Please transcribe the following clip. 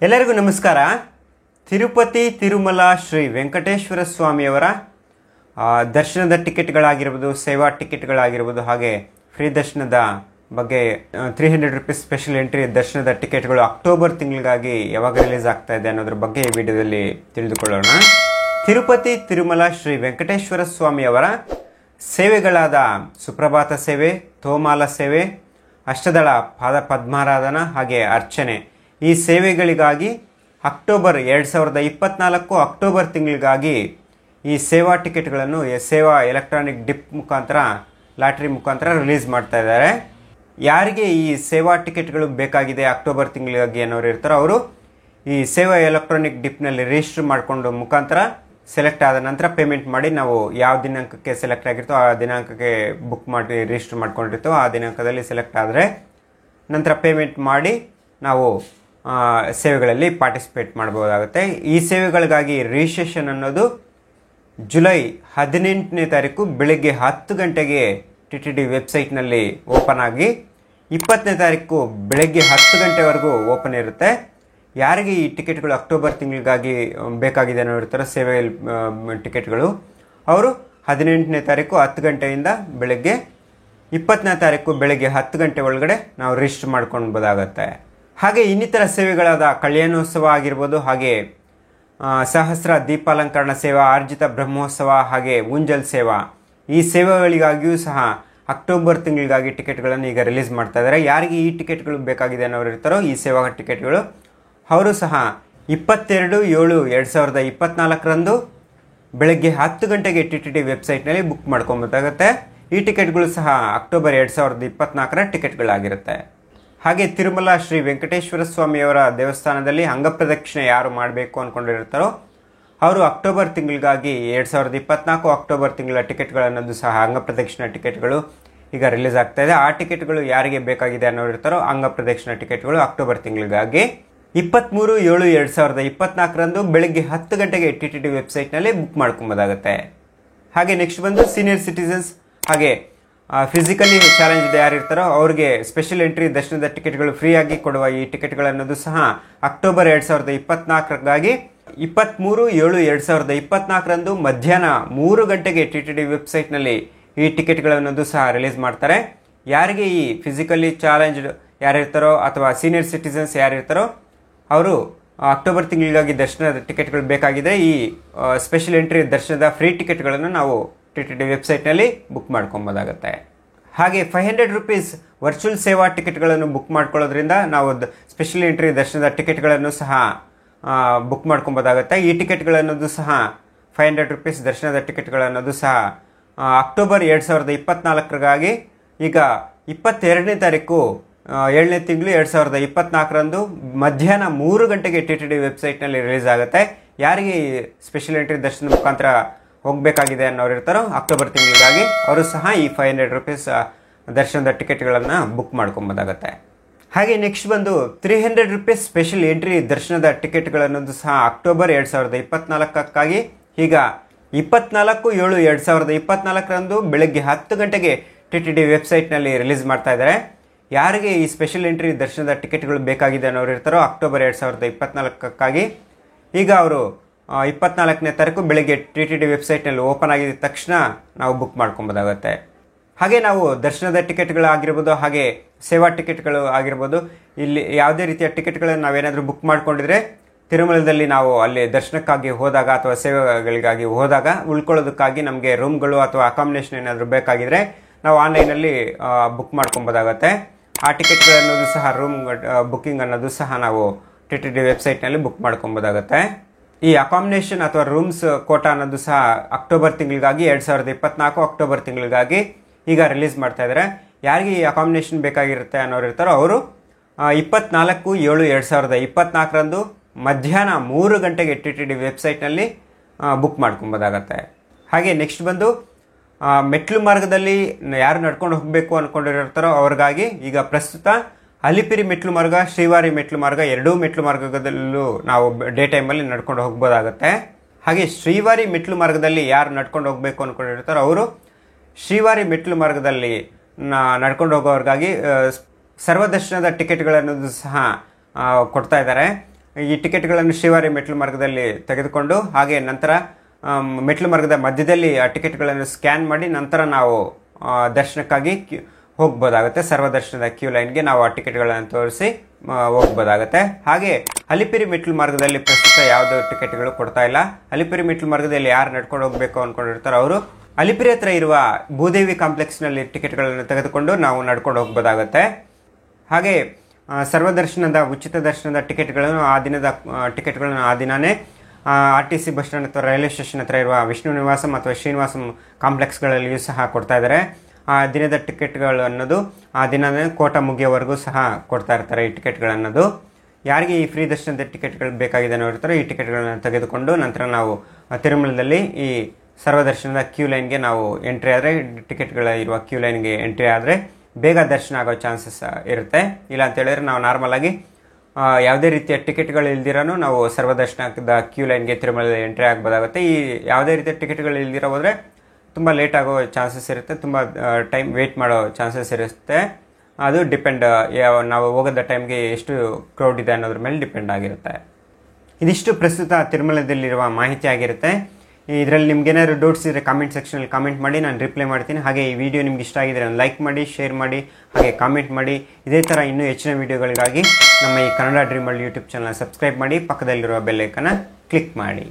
ಎಲ್ಲರಿಗೂ ನಮಸ್ಕಾರ. ತಿರುಪತಿ ತಿರುಮಲ ಶ್ರೀ ವೆಂಕಟೇಶ್ವರ ಸ್ವಾಮಿಯವರ ದರ್ಶನದ ಟಿಕೆಟ್ಗಳಾಗಿರ್ಬೋದು, ಸೇವಾ ಟಿಕೆಟ್ಗಳಾಗಿರ್ಬೋದು, ಹಾಗೆ ಫ್ರೀ ದರ್ಶನದ ಬಗ್ಗೆ 300 ರೂಪೀಸ್ ಸ್ಪೆಷಲ್ ಎಂಟ್ರಿ ದರ್ಶನದ ಟಿಕೆಟ್ಗಳು ಅಕ್ಟೋಬರ್ ತಿಂಗಳಿಗಾಗಿ ಯಾವಾಗ ರಿಲೀಸ್ ಆಗ್ತಾ ಇದೆ ಅನ್ನೋದ್ರ ಬಗ್ಗೆ ಈ ವಿಡಿಯೋದಲ್ಲಿ ತಿಳಿದುಕೊಳ್ಳೋಣ. ತಿರುಪತಿ ತಿರುಮಲ ಶ್ರೀ ವೆಂಕಟೇಶ್ವರ ಸ್ವಾಮಿಯವರ ಸೇವೆಗಳಾದ ಸುಪ್ರಭಾತ ಸೇವೆ, ತೋಮಾಲ ಸೇವೆ, ಅಷ್ಟದಳ ಪಾದ ಪದ್ಮಾರಾಧನಾ ಹಾಗೆ ಅರ್ಚನೆ ಈ ಸೇವೆಗಳಿಗಾಗಿ ಅಕ್ಟೋಬರ್ 2024 ಅಕ್ಟೋಬರ್ ತಿಂಗಳಿಗಾಗಿ ಈ ಸೇವಾ ಟಿಕೆಟ್ಗಳನ್ನು ಸೇವಾ ಎಲೆಕ್ಟ್ರಾನಿಕ್ ಡಿಪ್ ಮುಖಾಂತರ ಲಾಟ್ರಿ ಮುಖಾಂತರ ರಿಲೀಸ್ ಮಾಡ್ತಾ ಇದ್ದಾರೆ. ಯಾರಿಗೆ ಈ ಸೇವಾ ಟಿಕೆಟ್ಗಳು ಬೇಕಾಗಿದೆ ಅಕ್ಟೋಬರ್ ತಿಂಗಳಿಗಾಗಿ ಅನ್ನೋರು ಇರ್ತಾರೋ ಅವರು ಈ ಸೇವಾ ಎಲೆಕ್ಟ್ರಾನಿಕ್ ಡಿಪ್ನಲ್ಲಿ ರಿಜಿಸ್ಟರ್ ಮಾಡಿಕೊಂಡು ಮುಖಾಂತರ ಸೆಲೆಕ್ಟ್ ಆದ ನಂತರ ಪೇಮೆಂಟ್ ಮಾಡಿ ನಾವು ಯಾವ ದಿನಾಂಕಕ್ಕೆ ಸೆಲೆಕ್ಟ್ ಆಗಿರ್ತೋ ಆ ದಿನಾಂಕಕ್ಕೆ ಬುಕ್ ಮಾಡಿ ರಿಜಿಸ್ಟರ್ ಮಾಡ್ಕೊಂಡಿರ್ತೋ ಆ ದಿನಾಂಕದಲ್ಲಿ ಸೆಲೆಕ್ಟ್ ಆದರೆ ನಂತರ ಪೇಮೆಂಟ್ ಮಾಡಿ ನಾವು ಸೇವೆಗಳಲ್ಲಿ ಪಾರ್ಟಿಸಿಪೇಟ್ ಮಾಡ್ಬೋದಾಗುತ್ತೆ. ಈ ಸೇವೆಗಳಿಗಾಗಿ ರಿಜಿಸ್ಟ್ರೇಷನ್ ಅನ್ನೋದು ಜುಲೈ 18ನೇ ತಾರೀಕು ಬೆಳಗ್ಗೆ 10 ಗಂಟೆಗೆ TTD ವೆಬ್ಸೈಟ್ನಲ್ಲಿ ಓಪನ್ ಆಗಿ 20ನೇ ತಾರೀಕು ಬೆಳಗ್ಗೆ 10 ಗಂಟೆವರೆಗೂ ಓಪನ್ ಇರುತ್ತೆ. ಯಾರಿಗೆ ಈ ಟಿಕೆಟ್ಗಳು ಅಕ್ಟೋಬರ್ ತಿಂಗಳಿಗಾಗಿ ಬೇಕಾಗಿದೆ ಅನ್ನೋ ಇರ್ತಾರೆ ಸೇವೆ ಟಿಕೆಟ್ಗಳು, ಅವರು 18ನೇ ತಾರೀಕು 10 ಗಂಟೆಯಿಂದ ಬೆಳಗ್ಗೆ 20ನೇ ತಾರೀಕು ಬೆಳಗ್ಗೆ 10 ಗಂಟೆ ಒಳಗಡೆ ನಾವು ರಿಜಿಸ್ಟರ್ ಮಾಡ್ಕೊಳ್ಬೋದಾಗತ್ತೆ. ಹಾಗೆ ಇನ್ನಿತರ ಸೇವೆಗಳಾದ ಕಲ್ಯಾಣೋತ್ಸವ ಆಗಿರ್ಬೋದು, ಹಾಗೆ ಸಹಸ್ರ ದೀಪಾಲಂಕರಣ ಸೇವಾ, ಆರ್ಜಿತ ಬ್ರಹ್ಮೋತ್ಸವ, ಹಾಗೆ ಊಂಜಲ್ ಸೇವಾ ಈ ಸೇವೆಗಳಿಗಾಗಿಯೂ ಸಹ ಅಕ್ಟೋಬರ್ ತಿಂಗಳಿಗಾಗಿ ಟಿಕೆಟ್ಗಳನ್ನು ಈಗ ರಿಲೀಸ್ ಮಾಡ್ತಾ ಇದ್ದಾರೆ. ಯಾರಿಗೆ ಈ ಟಿಕೆಟ್ಗಳು ಬೇಕಾಗಿದೆ ಅನ್ನೋರು ಇರ್ತಾರೋ ಈ ಸೇವಾ ಟಿಕೆಟ್ಗಳು ಅವರು ಸಹ 22/7/2024 ಬೆಳಗ್ಗೆ 10 ಗಂಟೆಗೆ TTD ವೆಬ್ಸೈಟ್ನಲ್ಲಿ ಬುಕ್ ಮಾಡ್ಕೊಬೇಕಾಗತ್ತೆ. ಈ ಟಿಕೆಟ್ಗಳು ಸಹ ಅಕ್ಟೋಬರ್ 2024 ಟಿಕೆಟ್ಗಳಾಗಿರುತ್ತೆ. ಹಾಗೆ ತಿರುಮಲ ಶ್ರೀ ವೆಂಕಟೇಶ್ವರ ಸ್ವಾಮಿಯವರ ದೇವಸ್ಥಾನದಲ್ಲಿ ಅಂಗಪ್ರದಕ್ಷಿಣೆ ಯಾರು ಮಾಡಬೇಕು ಅಂದ್ಕೊಂಡಿರ್ತಾರೋ ಅವರು ಅಕ್ಟೋಬರ್ ತಿಂಗಳಿಗಾಗಿ 2024 ಅಕ್ಟೋಬರ್ ತಿಂಗಳ ಟಿಕೆಟ್ಗಳನ್ನೋದು ಸಹ ಅಂಗಪ್ರದಕ್ಷಿಣೆ ಟಿಕೆಟ್ಗಳು ಈಗ ರಿಲೀಸ್ ಆಗ್ತಾ ಇದೆ. ಆ ಟಿಕೆಟ್ಗಳು ಯಾರಿಗೆ ಬೇಕಾಗಿದೆ ಅನ್ನೋರಿರ್ತಾರೋ ಅಂಗಪ್ರದಕ್ಷಿಣೆ ಟಿಕೆಟ್ಗಳು ಅಕ್ಟೋಬರ್ ತಿಂಗಳಿಗಾಗಿ 23/7/2024 ಬೆಳಗ್ಗೆ 10 ಗಂಟೆಗೆ TTD ವೆಬ್ಸೈಟ್ನಲ್ಲಿ ಬುಕ್ ಮಾಡ್ಕೊಬೋದಾಗುತ್ತೆ. ಹಾಗೆ ನೆಕ್ಸ್ಟ್ ಬಂದು ಸೀನಿಯರ್ ಸಿಟಿಸನ್ಸ್ ಹಾಗೆ ಫಿಸಿಕಲಿ ಚಾಲೆಂಜ್ ಯಾರಿರ್ತಾರೋ ಅವ್ರಿಗೆ ಸ್ಪೆಷಲ್ ಎಂಟ್ರಿ ದರ್ಶನದ ಟಿಕೆಟ್ಗಳು ಫ್ರೀ ಆಗಿ ಕೊಡುವ ಈ ಟಿಕೆಟ್ಗಳನ್ನೋದು ಸಹ ಅಕ್ಟೋಬರ್ 2024ಗಾಗಿ 23/7/2024 ಮಧ್ಯಾಹ್ನ 3 ಗಂಟೆಗೆ TTD ವೆಬ್ಸೈಟ್ನಲ್ಲಿ ಈ ಟಿಕೆಟ್ಗಳನ್ನೋದು ಸಹ ರಿಲೀಸ್ ಮಾಡ್ತಾರೆ. ಯಾರಿಗೆ ಈ ಫಿಸಿಕಲಿ ಚಾಲೆಂಜ್ಡ್ ಯಾರಿರ್ತಾರೋ ಅಥವಾ ಸೀನಿಯರ್ ಸಿಟಿಸನ್ಸ್ ಯಾರಿರ್ತಾರೋ ಅವರು ಅಕ್ಟೋಬರ್ ತಿಂಗಳಿಗಾಗಿ ದರ್ಶನದ ಟಿಕೆಟ್ಗಳು ಬೇಕಾಗಿದೆ ಈ ಸ್ಪೆಷಲ್ ಎಂಟ್ರಿ ದರ್ಶನದ ಫ್ರೀ ಟಿಕೆಟ್ಗಳನ್ನು ನಾವು TTD ವೆಬ್ಸೈಟ್ನಲ್ಲಿ ಬುಕ್ ಮಾಡ್ಕೊಬೋದಾಗುತ್ತೆ. ಹಾಗೆ 500 ರೂಪೀಸ್ ವರ್ಚುವಲ್ ಸೇವಾ ಟಿಕೆಟ್ಗಳನ್ನು ಬುಕ್ ಮಾಡ್ಕೊಳ್ಳೋದ್ರಿಂದ ನಾವು ಸ್ಪೆಷಲ್ ಎಂಟ್ರಿ ದರ್ಶನದ ಟಿಕೆಟ್ಗಳನ್ನು ಸಹ ಬುಕ್ ಮಾಡ್ಕೊಬೋದಾಗುತ್ತೆ. ಈ ಟಿಕೆಟ್ಗಳನ್ನೋದು ಸಹ 500 ರೂಪೀಸ್ ದರ್ಶನದ ಟಿಕೆಟ್ಗಳನ್ನೋದು ಸಹ ಅಕ್ಟೋಬರ್ 2024ಗಾಗಿ ಈಗ 22ನೇ ತಾರೀಕು 7ನೇ ತಿಂಗಳು 2024 ಮಧ್ಯಾಹ್ನ 3 ಗಂಟೆಗೆ TTD ವೆಬ್ಸೈಟ್ನಲ್ಲಿ ರಿಲೀಸ್ ಆಗುತ್ತೆ. ಯಾರಿಗೆ ಈ ಸ್ಪೆಷಲ್ ಎಂಟ್ರಿ ದರ್ಶನದ ಮುಖಾಂತರ ಹೋಗಬೇಕಾಗಿದೆ ಅನ್ನೋರು ಇರ್ತಾರೋ ಅಕ್ಟೋಬರ್ ತಿಂಗಳಿಗಾಗಿ ಅವರು ಸಹ ಈ 500 ರೂಪೀಸ್ ದರ್ಶನದ ಟಿಕೆಟ್ಗಳನ್ನು ಬುಕ್ ಮಾಡ್ಕೊಬೋದಾಗತ್ತೆ. ಹಾಗೆ ನೆಕ್ಸ್ಟ್ ಬಂದು 300 ರೂಪೀಸ್ ಸ್ಪೆಷಲ್ ಎಂಟ್ರಿ ದರ್ಶನದ ಟಿಕೆಟ್ಗಳನ್ನೋದು ಸಹ ಅಕ್ಟೋಬರ್ 2024ಕ್ಕಾಗಿ ಈಗ 24/7/2024 ಬೆಳಗ್ಗೆ 10 ಗಂಟೆಗೆ TTD ವೆಬ್ಸೈಟ್ನಲ್ಲಿ ರಿಲೀಸ್ ಮಾಡ್ತಾ ಇದ್ದಾರೆ. ಯಾರಿಗೆ ಈ ಸ್ಪೆಷಲ್ ಎಂಟ್ರಿ ದರ್ಶನದ ಟಿಕೆಟ್ಗಳು ಬೇಕಾಗಿದೆ ಅನ್ನೋರು ಇರ್ತಾರೋ ಅಕ್ಟೋಬರ್ 2024ಕ್ಕಾಗಿ ಈಗ ಅವರು 24ನೇ ತಾರೀಕು ಬೆಳಗ್ಗೆ TTD ವೆಬ್ಸೈಟ್ನಲ್ಲಿ ಓಪನ್ ಆಗಿದ ತಕ್ಷಣ ನಾವು ಬುಕ್ ಮಾಡ್ಕೊಬೋದಾಗತ್ತೆ. ಹಾಗೆ ನಾವು ದರ್ಶನದ ಟಿಕೆಟ್ಗಳಾಗಿರ್ಬೋದು, ಹಾಗೆ ಸೇವಾ ಟಿಕೆಟ್ಗಳು ಆಗಿರ್ಬೋದು, ಇಲ್ಲಿ ಯಾವುದೇ ರೀತಿಯ ಟಿಕೆಟ್ಗಳನ್ನು ನಾವೇನಾದರೂ ಬುಕ್ ಮಾಡ್ಕೊಂಡಿದ್ರೆ ತಿರುಮಲದಲ್ಲಿ ನಾವು ಅಲ್ಲಿ ದರ್ಶನಕ್ಕಾಗಿ ಹೋದಾಗ ಅಥವಾ ಸೇವೆಗಳಿಗಾಗಿ ಹೋದಾಗ ಉಳ್ಕೊಳ್ಳೋದಕ್ಕಾಗಿ ನಮಗೆ ರೂಮ್ಗಳು ಅಥವಾ ಅಕಾಮಿಡೇಷನ್ ಏನಾದರೂ ಬೇಕಾಗಿದ್ರೆ ನಾವು ಆನ್ಲೈನಲ್ಲಿ ಬುಕ್ ಮಾಡ್ಕೊಬೋದಾಗತ್ತೆ. ಆ ಟಿಕೆಟ್ಗಳನ್ನೋದು ಸಹ ರೂಮ್ ಬುಕ್ಕಿಂಗ್ ಅನ್ನೋದು ಸಹ ನಾವು TTD ವೆಬ್ಸೈಟ್ನಲ್ಲಿ ಬುಕ್ ಮಾಡ್ಕೊಬೋದಾಗತ್ತೆ. ಈ ಅಕಾಮಿಡೇಷನ್ ಅಥವಾ ರೂಮ್ಸ್ ಕೋಟಾ ಅನ್ನೋದು ಸಹ ಅಕ್ಟೋಬರ್ ತಿಂಗಳಿಗಾಗಿ 2024 ಅಕ್ಟೋಬರ್ ತಿಂಗಳಿಗಾಗಿ ಈಗ ರಿಲೀಸ್ ಮಾಡ್ತಾ ಇದ್ದಾರೆ. ಯಾರಿಗೆ ಈ ಅಕಾಮಿಡೇಷನ್ ಬೇಕಾಗಿರುತ್ತೆ ಅನ್ನೋರು ಇರ್ತಾರೋ ಅವರು 24/7/2024 ಮಧ್ಯಾಹ್ನ 3 ಗಂಟೆಗೆ TTD ವೆಬ್ಸೈಟ್ನಲ್ಲಿ ಬುಕ್ ಮಾಡ್ಕೊಬೋದಾಗತ್ತೆ. ಹಾಗೆ ನೆಕ್ಸ್ಟ್ ಬಂದು ಮೆಟ್ಲು ಮಾರ್ಗದಲ್ಲಿ ಯಾರು ನಡ್ಕೊಂಡು ಹೋಗಬೇಕು ಅಂದ್ಕೊಂಡಿರ್ತಾರೋ ಅವ್ರಿಗಾಗಿ ಈಗ ಪ್ರಸ್ತುತ ಅಲಿಪಿರಿ ಮೆಟ್ಲು ಮಾರ್ಗ, ಶ್ರೀವಾರಿ ಮೆಟ್ಲು ಮಾರ್ಗ ಎರಡೂ ಮೆಟ್ಲು ಮಾರ್ಗದಲ್ಲೂ ನಾವು ಡೇ ಟೈಮಲ್ಲಿ ನಡ್ಕೊಂಡು ಹೋಗ್ಬೋದಾಗತ್ತೆ. ಹಾಗೆ ಶ್ರೀವಾರಿ ಮೆಟ್ಲು ಮಾರ್ಗದಲ್ಲಿ ಯಾರು ನಡ್ಕೊಂಡು ಹೋಗಬೇಕು ಅಂದ್ಕೊಂಡಿರ್ತಾರೋ ಅವರು ಶ್ರೀವಾರಿ ಮೆಟ್ಲು ಮಾರ್ಗದಲ್ಲಿ ನಡ್ಕೊಂಡು ಹೋಗೋರಿಗಾಗಿ ಸರ್ವದರ್ಶನದ ಟಿಕೆಟ್ಗಳನ್ನೋದು ಸಹ ಕೊಡ್ತಾ ಇದ್ದಾರೆ. ಈ ಟಿಕೆಟ್ಗಳನ್ನು ಶ್ರೀವಾರಿ ಮೆಟ್ಲು ಮಾರ್ಗದಲ್ಲಿ ತೆಗೆದುಕೊಂಡು ಹಾಗೆ ನಂತರ ಮೆಟ್ಲು ಮಾರ್ಗದ ಮಧ್ಯದಲ್ಲಿ ಆ ಟಿಕೆಟ್ಗಳನ್ನು ಸ್ಕ್ಯಾನ್ ಮಾಡಿ ನಂತರ ನಾವು ದರ್ಶನಕ್ಕಾಗಿ ಹೋಗ್ಬೋದಾಗುತ್ತೆ. ಸರ್ವದರ್ಶನದ ಕ್ಯೂ ಲೈನ್ಗೆ ನಾವು ಆ ಟಿಕೆಟ್ಗಳನ್ನು ತೋರಿಸಿ ಹೋಗ್ಬೋದಾಗುತ್ತೆ. ಹಾಗೆ ಅಲಿಪಿರಿ ಮೆಟ್ಲು ಮಾರ್ಗದಲ್ಲಿ ಪ್ರಸ್ತುತ ಯಾವುದೋ ಟಿಕೆಟ್ಗಳು ಕೊಡ್ತಾ ಇಲ್ಲ. ಅಲಿಪಿರಿ ಮೆಟ್ಲು ಮಾರ್ಗದಲ್ಲಿ ಯಾರು ನಡ್ಕೊಂಡು ಹೋಗಬೇಕು ಅಂದ್ಕೊಂಡಿರ್ತಾರೋ ಅವರು ಅಲಿಪಿರಿ ಹತ್ರ ಇರುವ ಭೂದೇವಿ ಕಾಂಪ್ಲೆಕ್ಸ್ನಲ್ಲಿ ಟಿಕೆಟ್ಗಳನ್ನು ತೆಗೆದುಕೊಂಡು ನಾವು ನಡ್ಕೊಂಡು ಹೋಗ್ಬೋದಾಗುತ್ತೆ. ಹಾಗೆ ಸರ್ವದರ್ಶನದ ಉಚಿತ ದರ್ಶನದ ಟಿಕೆಟ್ಗಳನ್ನು ಆ ದಿನದ ಟಿಕೆಟ್ಗಳನ್ನು ಆ ದಿನವೇ RTC ಬಸ್ ಸ್ಟ್ಯಾಂಡ್ ಅಥವಾ ರೈಲ್ವೆ ಸ್ಟೇಷನ್ ಹತ್ರ ಇರುವ ವಿಷ್ಣು ನಿವಾಸಂ ಅಥವಾ ಶ್ರೀನಿವಾಸಂ ಕಾಂಪ್ಲೆಕ್ಸ್ಗಳಲ್ಲಿಯೂ ಸಹ ಕೊಡ್ತಾ ಇದ್ದಾರೆ. ಆ ದಿನದ ಟಿಕೆಟ್ಗಳು ಅನ್ನೋದು ಆ ದಿನವೇ ಕೋಟ ಮುಗಿಯೋವರೆಗೂ ಸಹ ಕೊಡ್ತಾ ಇರ್ತಾರೆ ಈ ಟಿಕೆಟ್ಗಳನ್ನೋದು. ಯಾರಿಗೆ ಈ ಫ್ರೀ ದರ್ಶನದ ಟಿಕೆಟ್ಗಳು ಬೇಕಾಗಿದೆ ಅನ್ನೋರ್ತಾರೆ ಈ ಟಿಕೆಟ್ಗಳನ್ನು ತೆಗೆದುಕೊಂಡು ನಂತರ ನಾವು ತಿರುಮಲದಲ್ಲಿ ಈ ಸರ್ವದರ್ಶನದ ಕ್ಯೂ ಲೈನ್ಗೆ ನಾವು ಎಂಟ್ರಿ ಆದರೆ ಟಿಕೆಟ್ಗಳ ಇರುವ ಕ್ಯೂ ಲೈನ್ಗೆ ಎಂಟ್ರಿ ಆದರೆ ಬೇಗ ದರ್ಶನ ಆಗೋ ಚಾನ್ಸಸ್ ಇರುತ್ತೆ. ಇಲ್ಲ ಅಂತ ಹೇಳಿದ್ರೆ ನಾವು ನಾರ್ಮಲಾಗಿ ಯಾವುದೇ ರೀತಿಯ ಟಿಕೆಟ್ಗಳು ಇಲ್ದಿರೋನು ನಾವು ಸರ್ವದರ್ಶನದ ಕ್ಯೂ ಲೈನ್ಗೆ ತಿರುಮಲದಲ್ಲಿ ಎಂಟ್ರಿ ಆಗ್ಬೋದಾಗುತ್ತೆ. ಈ ಯಾವುದೇ ರೀತಿಯ ಟಿಕೆಟ್ಗಳು ಇಲ್ದಿರೋ ಹೋದರೆ ತುಂಬ ಲೇಟ್ ಆಗೋ ಚಾನ್ಸಸ್ ಇರುತ್ತೆ, ತುಂಬ ಟೈಮ್ ವೇಟ್ ಮಾಡೋ ಚಾನ್ಸಸ್ ಇರುತ್ತೆ. ಅದು ಡಿಪೆಂಡ್ ನಾವು ಹೋಗೋದ ಟೈಮ್ಗೆ ಎಷ್ಟು ಕ್ರೌಡ್ ಇದೆ ಅನ್ನೋದ್ರ ಮೇಲೆ ಡಿಪೆಂಡ್ ಆಗಿರುತ್ತೆ. ಇದಿಷ್ಟು ಪ್ರಸ್ತುತ ತಿರುಮಲದಲ್ಲಿರುವ ಮಾಹಿತಿ ಆಗಿರುತ್ತೆ. ಇದರಲ್ಲಿ ನಿಮ್ಗೇನಾದ್ರು ಡೌಟ್ಸ್ ಇದ್ದರೆ ಕಾಮೆಂಟ್ ಸೆಕ್ಷನಲ್ಲಿ ಕಾಮೆಂಟ್ ಮಾಡಿ, ನಾನು ರಿಪ್ಲೈ ಮಾಡ್ತೀನಿ. ಹಾಗೆ ಈ ವಿಡಿಯೋ ನಿಮ್ಗೆ ಇಷ್ಟ ಆಗಿದ್ರೆ ಲೈಕ್ ಮಾಡಿ, ಶೇರ್ ಮಾಡಿ, ಹಾಗೆ ಕಾಮೆಂಟ್ ಮಾಡಿ. ಇದೇ ಥರ ಇನ್ನೂ ಹೆಚ್ಚಿನ ವಿಡಿಯೋಗಳಿಗಾಗಿ ನಮ್ಮ ಈ Kannada dream world YouTube channel subscribe ಮಾಡಿ, ಪಕ್ಕದಲ್ಲಿರುವ ಬೆಲ್ ಐಕನ್ನ ಕ್ಲಿಕ್ ಮಾಡಿ.